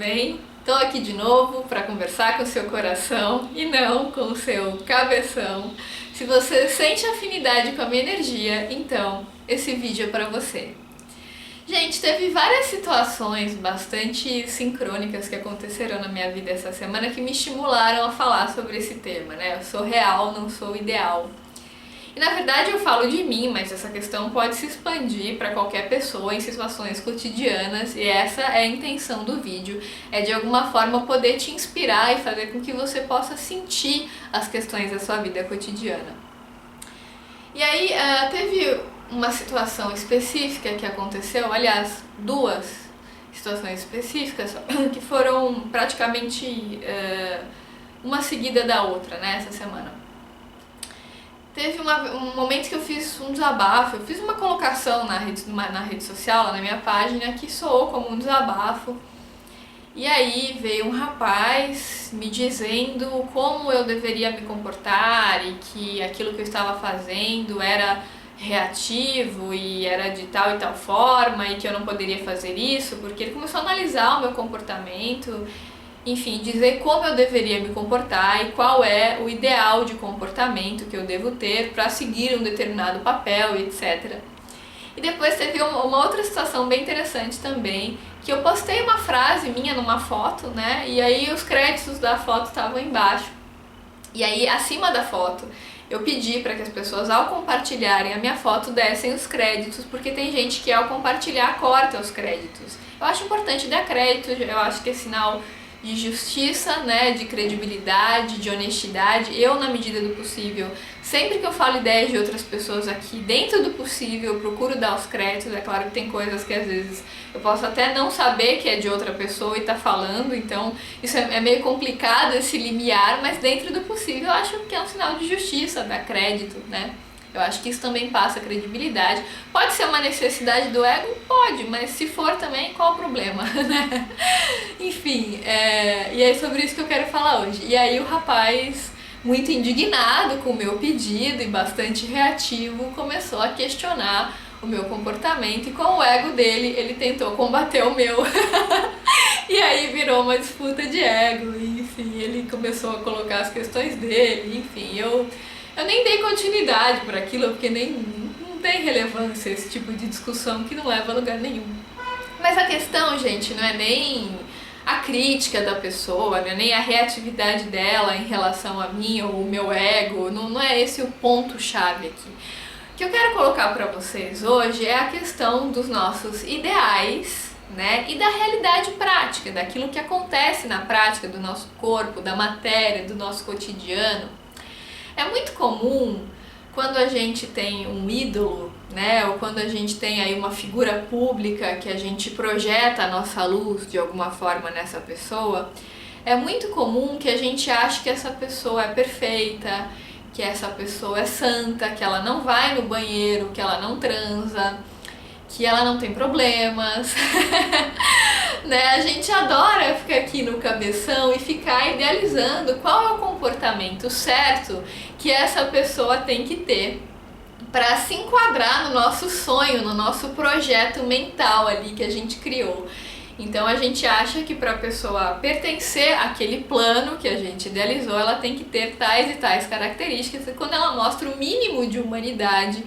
bem? Tô aqui de novo para conversar com o seu coração e não com o seu cabeção. Se você sente afinidade com a minha energia, então esse vídeo é para você. Gente, teve várias situações bastante sincrônicas que aconteceram na minha vida essa semana que me estimularam a falar sobre esse tema, né? Eu sou real, não sou ideal. E na verdade eu falo de mim, mas essa questão pode se expandir para qualquer pessoa em situações cotidianas e essa é a intenção do vídeo, é de alguma forma poder te inspirar e fazer com que você possa sentir as questões da sua vida cotidiana. E aí teve uma situação específica que aconteceu, aliás, duas situações específicas que foram praticamente uma seguida da outra, né, essa semana. Teve um momento que eu fiz um desabafo, eu fiz uma colocação na rede social, na minha página, que soou como um desabafo. E aí veio um rapaz me dizendo como eu deveria me comportar e que aquilo que eu estava fazendo era reativo e era de tal e tal forma e que eu não poderia fazer isso, porque ele começou a analisar o meu comportamento. Enfim, dizer como eu deveria me comportar e qual é o ideal de comportamento que eu devo ter para seguir um determinado papel, etc. E depois teve uma outra situação bem interessante também, que eu postei uma frase minha numa foto, né? E aí os créditos da foto estavam embaixo. E aí, acima da foto, eu pedi para que as pessoas, ao compartilharem a minha foto, dessem os créditos, porque tem gente que, ao compartilhar, corta os créditos. Eu acho importante dar crédito, eu acho que é sinal de justiça, né, de credibilidade, de honestidade. Eu, na medida do possível, sempre que eu falo ideias de outras pessoas aqui, dentro do possível, eu procuro dar os créditos. É claro que tem coisas que às vezes eu posso até não saber que é de outra pessoa e tá falando, então isso é meio complicado esse limiar, mas dentro do possível eu acho que é um sinal de justiça dar crédito, né? Eu acho que isso também passa credibilidade. Pode ser uma necessidade do ego? Pode, mas se for também, qual o problema, né? Enfim, e é sobre isso que eu quero falar hoje. E aí o rapaz, muito indignado com o meu pedido e bastante reativo, começou a questionar o meu comportamento e com o ego dele ele tentou combater o meu. E aí virou uma disputa de ego, e, enfim, ele começou a colocar as questões dele, enfim, eu nem dei continuidade para aquilo, porque não tem relevância esse tipo de discussão que não leva a lugar nenhum. Mas a questão, gente, não é nem a crítica da pessoa, não é nem a reatividade dela em relação a mim ou o meu ego, não é esse o ponto-chave aqui. O que eu quero colocar para vocês hoje é a questão dos nossos ideais, né, e da realidade prática, daquilo que acontece na prática do nosso corpo, da matéria, do nosso cotidiano. É muito comum quando a gente tem um ídolo, né, ou quando a gente tem aí uma figura pública que a gente projeta a nossa luz de alguma forma nessa pessoa, é muito comum que a gente ache que essa pessoa é perfeita, que essa pessoa é santa, que ela não vai no banheiro, que ela não transa, que ela não tem problemas. Né? A gente adora ficar aqui no cabeção e ficar idealizando qual é o comportamento certo que essa pessoa tem que ter para se enquadrar no nosso sonho, no nosso projeto mental ali que a gente criou. Então a gente acha que para a pessoa pertencer àquele plano que a gente idealizou, ela tem que ter tais e tais características, e quando ela mostra o mínimo de humanidade,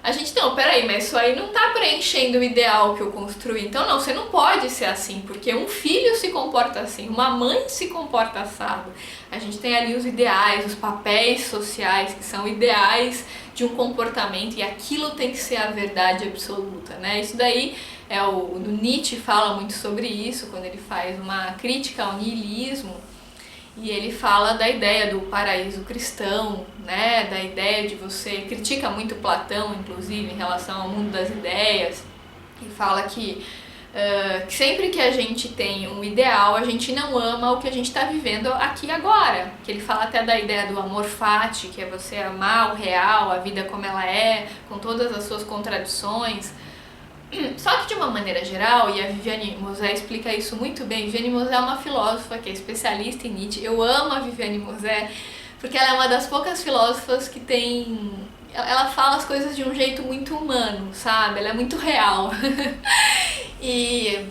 a gente, não, peraí, mas isso aí não tá preenchendo o ideal que eu construí. Então não, você não pode ser assim, porque um filho se comporta assim, uma mãe se comporta assado. A gente tem ali os ideais, os papéis sociais, que são ideais de um comportamento, e aquilo tem que ser a verdade absoluta, né? Isso daí o Nietzsche fala muito sobre isso, quando ele faz uma crítica ao niilismo. E ele fala da ideia do paraíso cristão, né? Da ideia de você... Critica muito Platão, inclusive, em relação ao mundo das ideias. E fala que sempre que a gente tem um ideal, a gente não ama o que a gente está vivendo aqui agora. Que ele fala até da ideia do amor fati, que é você amar o real, a vida como ela é, com todas as suas contradições. Só que de uma maneira geral, e a Viviane Mosé explica isso muito bem. Viviane Mosé é uma filósofa que é especialista em Nietzsche. Eu amo a Viviane Mosé porque ela é uma das poucas filósofas que ela fala as coisas de um jeito muito humano, sabe? Ela é muito real. E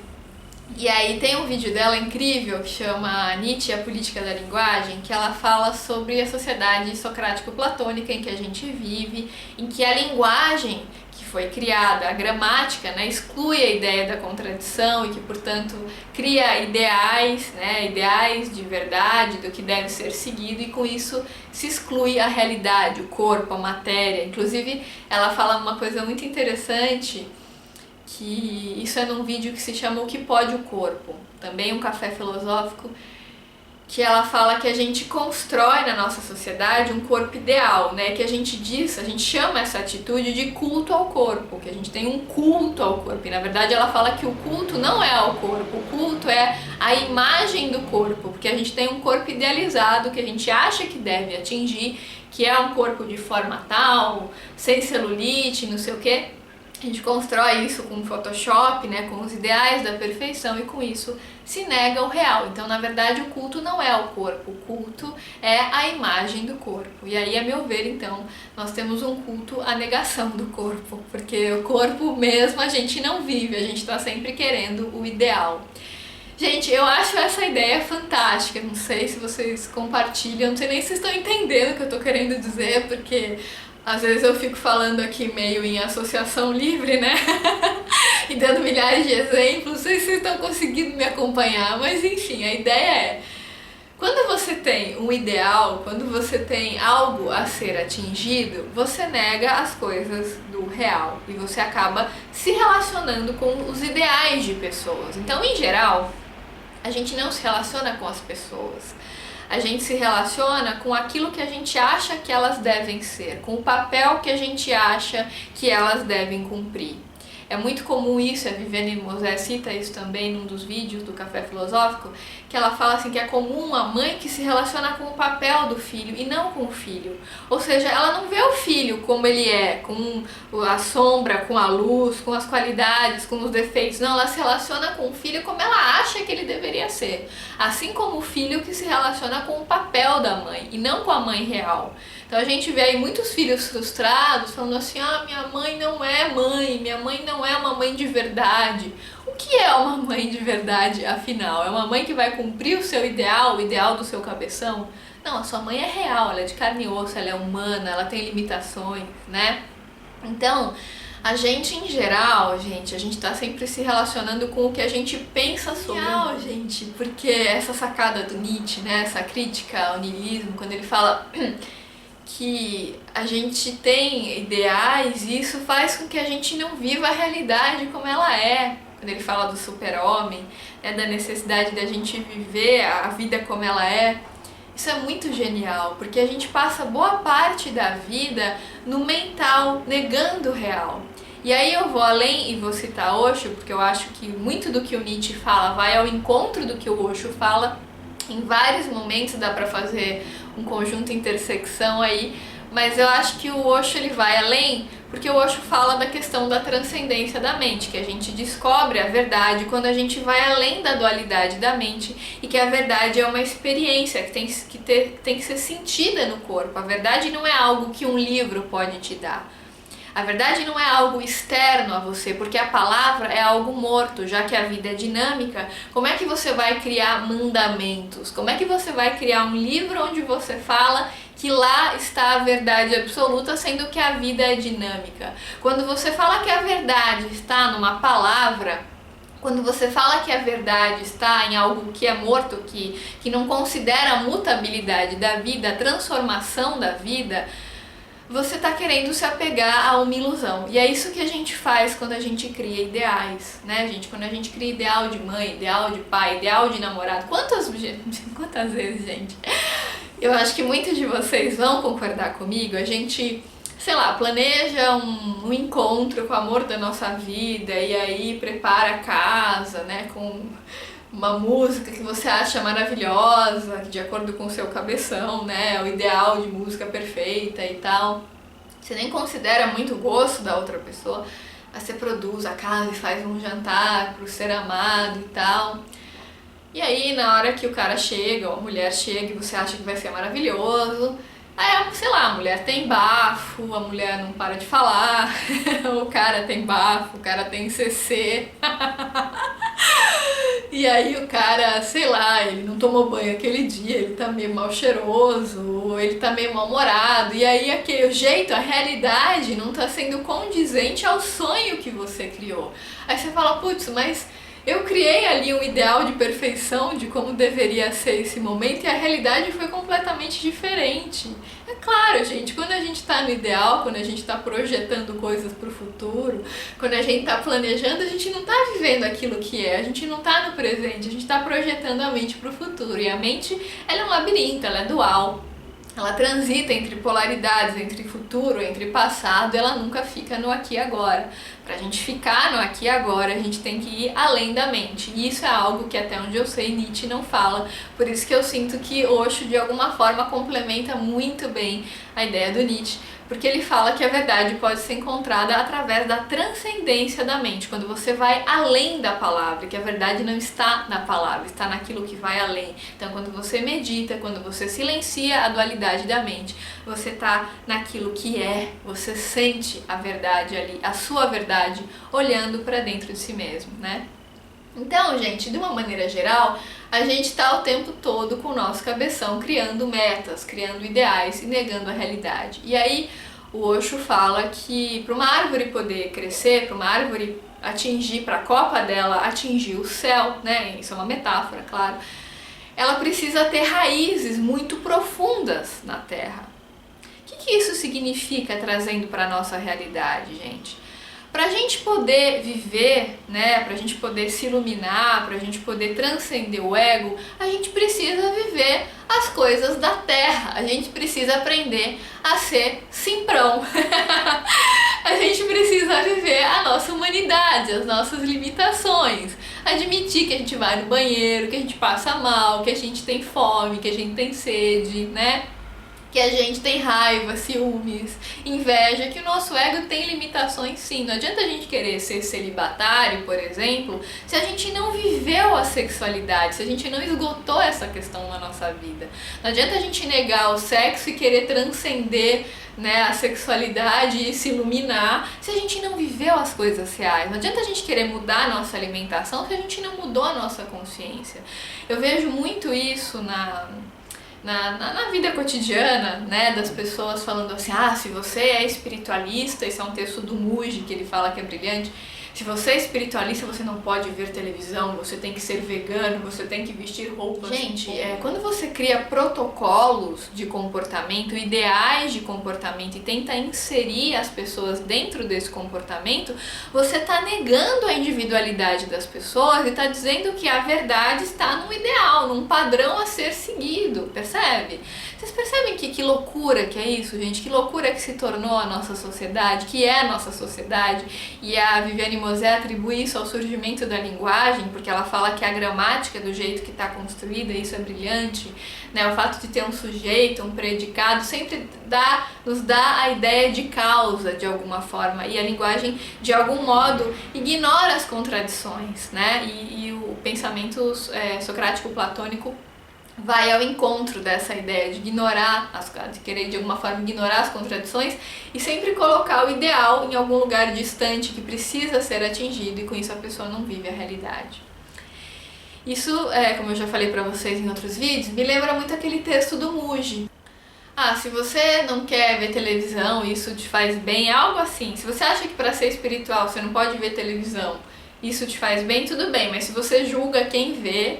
E aí tem um vídeo dela incrível que chama Nietzsche, a Política da Linguagem, que ela fala sobre a sociedade socrático-platônica em que a gente vive, em que a linguagem que foi criada, a gramática, né, exclui a ideia da contradição e que, portanto, cria ideais, né, ideais de verdade, do que deve ser seguido, e com isso se exclui a realidade, o corpo, a matéria. Inclusive, ela fala uma coisa muito interessante, que isso é num vídeo que se chama O que Pode o Corpo, também um café filosófico, que ela fala que a gente constrói na nossa sociedade um corpo ideal, né? Que a gente diz, a gente chama essa atitude de culto ao corpo, que a gente tem um culto ao corpo. E na verdade ela fala que o culto não é ao corpo, o culto é a imagem do corpo, porque a gente tem um corpo idealizado que a gente acha que deve atingir, que é um corpo de forma tal, sem celulite, não sei o quê. A gente constrói isso com Photoshop, né, com os ideais da perfeição, e com isso se nega o real. Então, na verdade, o culto não é o corpo, o culto é a imagem do corpo. E aí, a meu ver, então, nós temos um culto à negação do corpo, porque o corpo mesmo a gente não vive, a gente está sempre querendo o ideal. Gente, eu acho essa ideia fantástica, não sei se vocês compartilham, não sei nem se vocês estão entendendo o que eu estou querendo dizer, porque às vezes eu fico falando aqui meio em associação livre, né? E dando milhares de exemplos, não sei se vocês estão conseguindo me acompanhar, mas enfim, a ideia é: quando você tem um ideal, quando você tem algo a ser atingido, você nega as coisas do real e você acaba se relacionando com os ideais de pessoas. Então, em geral, a gente não se relaciona com as pessoas. A gente se relaciona com aquilo que a gente acha que elas devem ser, com o papel que a gente acha que elas devem cumprir. É muito comum isso, a Viviane Mosé cita isso também num dos vídeos do Café Filosófico, que ela fala assim que é comum a mãe que se relaciona com o papel do filho e não com o filho. Ou seja, ela não vê o filho como ele é, com a sombra, com a luz, com as qualidades, com os defeitos. Não, ela se relaciona com o filho como ela acha que ele deveria ser. Assim como o filho que se relaciona com o papel da mãe e não com a mãe real. Então a gente vê aí muitos filhos frustrados falando assim: ah, minha mãe não é mãe, minha mãe não é uma mãe de verdade. O que é uma mãe de verdade, afinal? É uma mãe que vai cumprir o seu ideal, o ideal do seu cabeção? Não, a sua mãe é real, ela é de carne e osso, ela é humana, ela tem limitações, né? Então, a gente em geral, gente, a gente tá sempre se relacionando com o que a gente pensa sobre. Genial, gente, porque essa sacada do Nietzsche, né, essa crítica ao niilismo, quando ele fala que a gente tem ideais e isso faz com que a gente não viva a realidade como ela é. Quando ele fala do super-homem, né, da necessidade da gente viver a vida como ela é, isso é muito genial, porque a gente passa boa parte da vida no mental, negando o real. E aí eu vou além e vou citar Osho, porque eu acho que muito do que o Nietzsche fala vai ao encontro do que o Osho fala. Em vários momentos dá para fazer um conjunto intersecção aí, mas eu acho que o Osho ele vai além, porque o Osho fala da questão da transcendência da mente, que a gente descobre a verdade quando a gente vai além da dualidade da mente e que a verdade é uma experiência que tem que ser sentida no corpo. A verdade não é algo que um livro pode te dar. A verdade não é algo externo a você, porque a palavra é algo morto, já que a vida é dinâmica. Como é que você vai criar mandamentos? Como é que você vai criar um livro onde você fala que lá está a verdade absoluta, sendo que a vida é dinâmica? Quando você fala que a verdade está numa palavra, quando você fala que a verdade está em algo que é morto, que não considera a mutabilidade da vida, a transformação da vida, você está querendo se apegar a uma ilusão. E é isso que a gente faz quando a gente cria ideais, né, gente? Quando a gente cria ideal de mãe, ideal de pai, ideal de namorado. Quantas vezes, gente? Eu acho que muitos de vocês vão concordar comigo. A gente, sei lá, planeja um encontro com o amor da nossa vida e aí prepara a casa, né, com uma música que você acha maravilhosa, de acordo com o seu cabeção, né, o ideal de música perfeita e tal. Você nem considera muito o gosto da outra pessoa, mas você produz a casa e faz um jantar pro ser amado e tal. E aí, na hora que o cara chega, ou a mulher chega e você acha que vai ser maravilhoso, aí, sei lá, a mulher tem bafo, a mulher não para de falar, o cara tem bafo, o cara tem CC. E aí o cara, sei lá, ele não tomou banho aquele dia, ele tá meio mal cheiroso, ou ele tá meio mal-humorado, e aí aquele jeito, a realidade não tá sendo condizente ao sonho que você criou. Aí você fala, putz, mas eu criei ali um ideal de perfeição de como deveria ser esse momento e a realidade foi completamente diferente. É claro, gente, quando a gente tá no ideal, quando a gente tá projetando coisas pro futuro, quando a gente tá planejando, a gente não tá vivendo aquilo que é, a gente não tá no presente, a gente tá projetando a mente pro futuro. E a mente, ela é um labirinto, ela é dual. Ela transita entre polaridades, entre futuro, entre passado, ela nunca fica no aqui e agora. Pra gente ficar no aqui e agora, a gente tem que ir além da mente. E isso é algo que até onde eu sei Nietzsche não fala. Por isso que eu sinto que Osho de alguma forma complementa muito bem a ideia do Nietzsche. Porque ele fala que a verdade pode ser encontrada através da transcendência da mente, quando você vai além da palavra, que a verdade não está na palavra, está naquilo que vai além. Então, quando você medita, quando você silencia a dualidade da mente, você está naquilo que é, você sente a verdade ali, a sua verdade, olhando para dentro de si mesmo, né? Então, gente, de uma maneira geral, a gente está o tempo todo com o nosso cabeção criando metas, criando ideais e negando a realidade. E aí o Osho fala que para uma árvore poder crescer, para uma árvore atingir, para a copa dela atingir o céu, né? Isso é uma metáfora, claro. Ela precisa ter raízes muito profundas na terra. O que isso significa trazendo para a nossa realidade, gente? Para a gente poder viver, né, para a gente poder se iluminar, para a gente poder transcender o ego, a gente precisa viver as coisas da terra, a gente precisa aprender a ser simprão. A gente precisa viver a nossa humanidade, as nossas limitações, admitir que a gente vai no banheiro, que a gente passa mal, que a gente tem fome, que a gente tem sede, né? Que a gente tem raiva, ciúmes, inveja, que o nosso ego tem limitações sim. Não adianta a gente querer ser celibatário, por exemplo, se a gente não viveu a sexualidade, se a gente não esgotou essa questão na nossa vida. Não adianta a gente negar o sexo e querer transcender, né, a sexualidade e se iluminar se a gente não viveu as coisas reais. Não adianta a gente querer mudar a nossa alimentação se a gente não mudou a nossa consciência. Eu vejo muito isso na vida cotidiana, né, das pessoas falando assim, se você é espiritualista, esse é um texto do Muji que ele fala que é brilhante, se você é espiritualista, você não pode ver televisão, você tem que ser vegano, você tem que vestir roupas. Gente, quando você cria protocolos de comportamento, ideais de comportamento e tenta inserir as pessoas dentro desse comportamento, você está negando a individualidade das pessoas e está dizendo que a verdade está num ideal, num padrão a ser seguido, percebe? Vocês percebem que loucura que é isso, gente? Que loucura que se tornou a nossa sociedade, que é a nossa sociedade. E a Viviane Mosé atribui isso ao surgimento da linguagem, porque ela fala que a gramática do jeito que está construída, isso é brilhante, né? O fato de ter um sujeito, um predicado, sempre nos dá a ideia de causa, de alguma forma. E a linguagem, de algum modo, ignora as contradições, né? E o pensamento socrático-platônico vai ao encontro dessa ideia de ignorar, de querer de alguma forma ignorar as contradições e sempre colocar o ideal em algum lugar distante que precisa ser atingido e com isso a pessoa não vive a realidade. Isso, como eu já falei pra vocês em outros vídeos, me lembra muito aquele texto do Muji. Se você não quer ver televisão, isso te faz bem, é algo assim. Se você acha que para ser espiritual você não pode ver televisão, isso te faz bem, tudo bem, mas se você julga quem vê,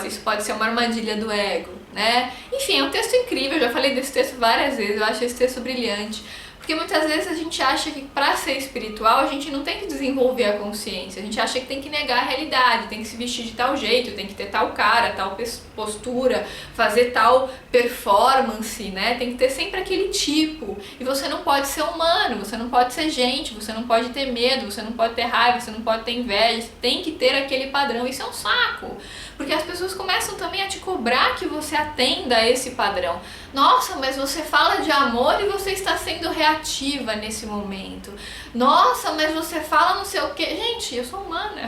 isso pode ser uma armadilha do ego, né? Enfim, é um texto incrível, eu já falei desse texto várias vezes, eu acho esse texto brilhante. Porque muitas vezes a gente acha que para ser espiritual a gente não tem que desenvolver a consciência, a gente acha que tem que negar a realidade, tem que se vestir de tal jeito, tem que ter tal cara, tal postura, fazer tal performance, né? Tem que ter sempre aquele tipo. E você não pode ser humano, você não pode ser gente, você não pode ter medo, você não pode ter raiva, você não pode ter inveja, você tem que ter aquele padrão. Isso é um saco, porque as pessoas começam também a te cobrar que você atenda a esse padrão. Nossa, mas você fala de amor e você está sendo reativa nesse momento. Nossa, mas você fala não sei o quê. Gente, eu sou humana.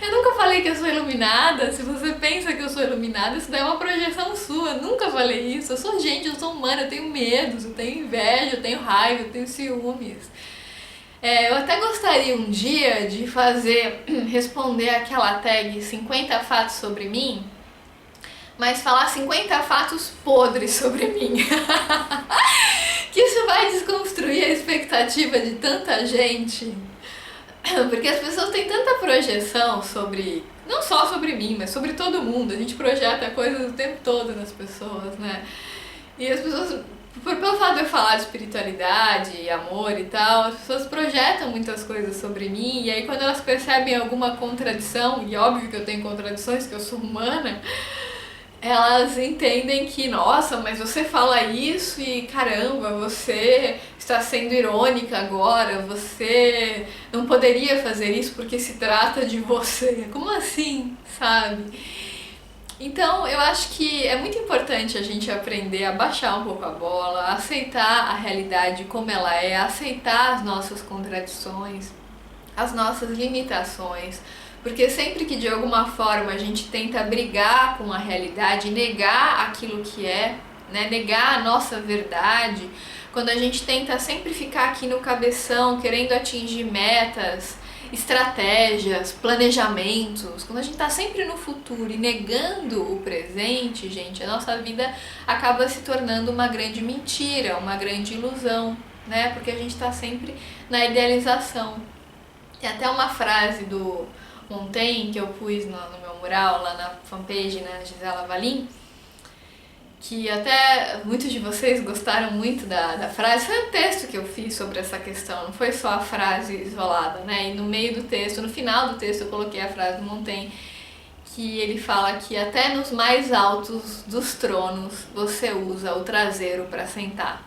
Eu nunca falei que eu sou iluminada. Se você pensa que eu sou iluminada, isso daí é uma projeção sua. Eu nunca falei isso. Eu sou gente, eu sou humana, eu tenho medos, eu tenho inveja, eu tenho raiva, eu tenho ciúmes. Eu até gostaria um dia de responder aquela tag 50 fatos sobre mim, mas falar 50 fatos podres sobre mim. Que isso vai desconstruir a expectativa de tanta gente. Porque as pessoas têm tanta projeção sobre, não só sobre mim, mas sobre todo mundo. A gente projeta coisas o tempo todo nas pessoas, né? E as pessoas, pelo fato de eu falar de espiritualidade, amor e tal, as pessoas projetam muitas coisas sobre mim. E aí quando elas percebem alguma contradição, e óbvio que eu tenho contradições, que eu sou humana, elas entendem que, nossa, mas você fala isso e caramba, você está sendo irônica agora, você não poderia fazer isso porque se trata de você. Como assim, sabe? Então, eu acho que é muito importante a gente aprender a baixar um pouco a bola, a aceitar a realidade como ela é, aceitar as nossas contradições, as nossas limitações. Porque sempre que de alguma forma a gente tenta brigar com a realidade, negar aquilo que é, né, negar a nossa verdade, quando a gente tenta sempre ficar aqui no cabeção, querendo atingir metas, estratégias, planejamentos, quando a gente está sempre no futuro e negando o presente, gente, a nossa vida acaba se tornando uma grande mentira, uma grande ilusão, né? Porque a gente está sempre na idealização. Tem até uma frase do Montaigne que eu pus no meu mural lá na fanpage, né, Gisela Valim, que até muitos de vocês gostaram muito da frase. Foi um texto que eu fiz sobre essa questão, não foi só a frase isolada, né? E no meio do texto, no final do texto, eu coloquei a frase do Montaigne, que ele fala que até nos mais altos dos tronos você usa o traseiro para sentar.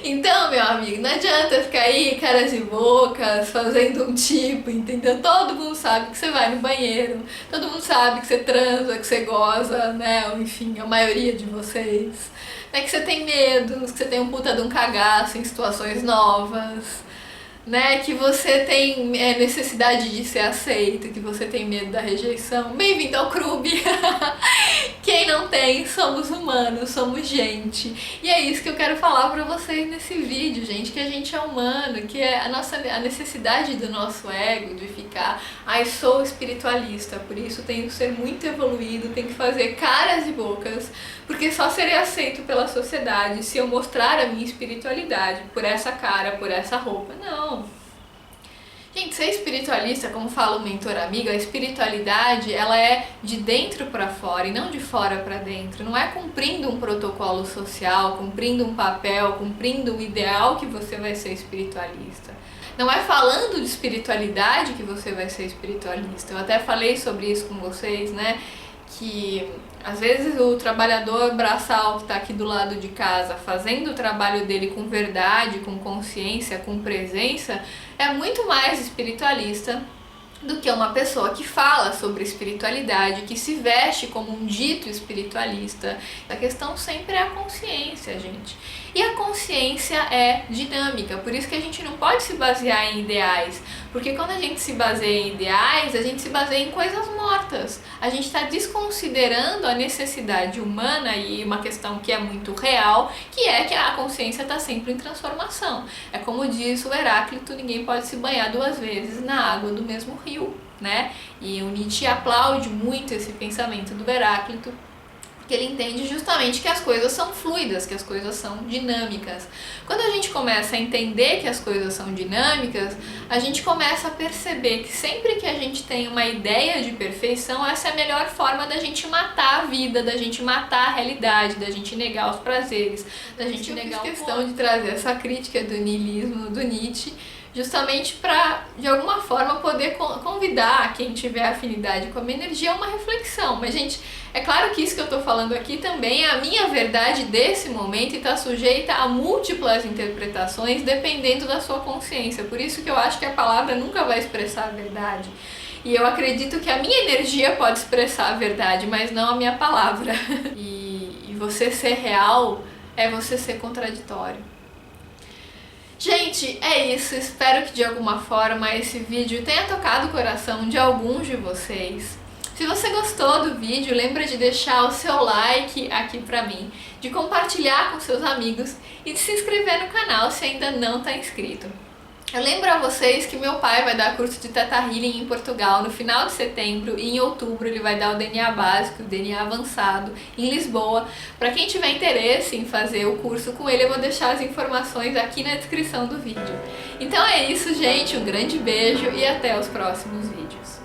Então, meu amigo, não adianta ficar aí caras e bocas fazendo um tipo, entendeu? Todo mundo sabe que você vai no banheiro, todo mundo sabe que você transa, que você goza, né? Ou, enfim, a maioria de vocês. É que você tem medo, que você tem um puta de um cagaço em situações novas, né? Que você tem necessidade de ser aceito, que você tem medo da rejeição. Bem-vindo ao clube! Quem não tem, somos humanos, somos gente. E é isso que eu quero falar pra vocês nesse vídeo, gente, que a gente é humano, que é a necessidade do nosso ego de ficar, ai, sou espiritualista, por isso tenho que ser muito evoluído, tenho que fazer caras e bocas, porque só serei aceito pela sociedade se eu mostrar a minha espiritualidade por essa cara, por essa roupa. Não. Gente, ser espiritualista, como fala o mentor amigo, a espiritualidade, ela é de dentro para fora e não de fora para dentro. Não é cumprindo um protocolo social, cumprindo um papel, cumprindo um ideal que você vai ser espiritualista. Não é falando de espiritualidade que você vai ser espiritualista. Eu até falei sobre isso com vocês, né? Que às vezes o trabalhador braçal que está aqui do lado de casa fazendo o trabalho dele com verdade, com consciência, com presença, é muito mais espiritualista do que uma pessoa que fala sobre espiritualidade, que se veste como um dito espiritualista. A questão sempre é a consciência, gente. E a consciência é dinâmica, por isso que a gente não pode se basear em ideais, porque quando a gente se baseia em ideais, a gente se baseia em coisas mortas. A gente está desconsiderando a necessidade humana e uma questão que é muito real, que é que a consciência está sempre em transformação. É como diz o Heráclito, ninguém pode se banhar duas vezes na água do mesmo rio, né? E o Nietzsche aplaude muito esse pensamento do Heráclito, porque ele entende justamente que as coisas são fluidas, que as coisas são dinâmicas. Quando a gente começa a entender que as coisas são dinâmicas, a gente começa a perceber que sempre que a gente tem uma ideia de perfeição, essa é a melhor forma da gente matar a vida, da gente matar a realidade, da gente negar os prazeres, da gente negar a questão de trazer essa crítica do niilismo do Nietzsche, justamente para, de alguma forma, poder convidar quem tiver afinidade com a minha energia a uma reflexão. Mas, gente, é claro que isso que eu estou falando aqui também é a minha verdade desse momento e está sujeita a múltiplas interpretações dependendo da sua consciência. Por isso que eu acho que a palavra nunca vai expressar a verdade. E eu acredito que a minha energia pode expressar a verdade, mas não a minha palavra. E você ser real é você ser contraditório. Gente, é isso. Espero que de alguma forma esse vídeo tenha tocado o coração de alguns de vocês. Se você gostou do vídeo, lembra de deixar o seu like aqui pra mim, de compartilhar com seus amigos e de se inscrever no canal se ainda não está inscrito. Eu lembro a vocês que meu pai vai dar curso de Theta Healing em Portugal no final de setembro e em outubro ele vai dar o DNA básico, o DNA avançado em Lisboa. Para quem tiver interesse em fazer o curso com ele, eu vou deixar as informações aqui na descrição do vídeo. Então é isso, gente, um grande beijo e até os próximos vídeos.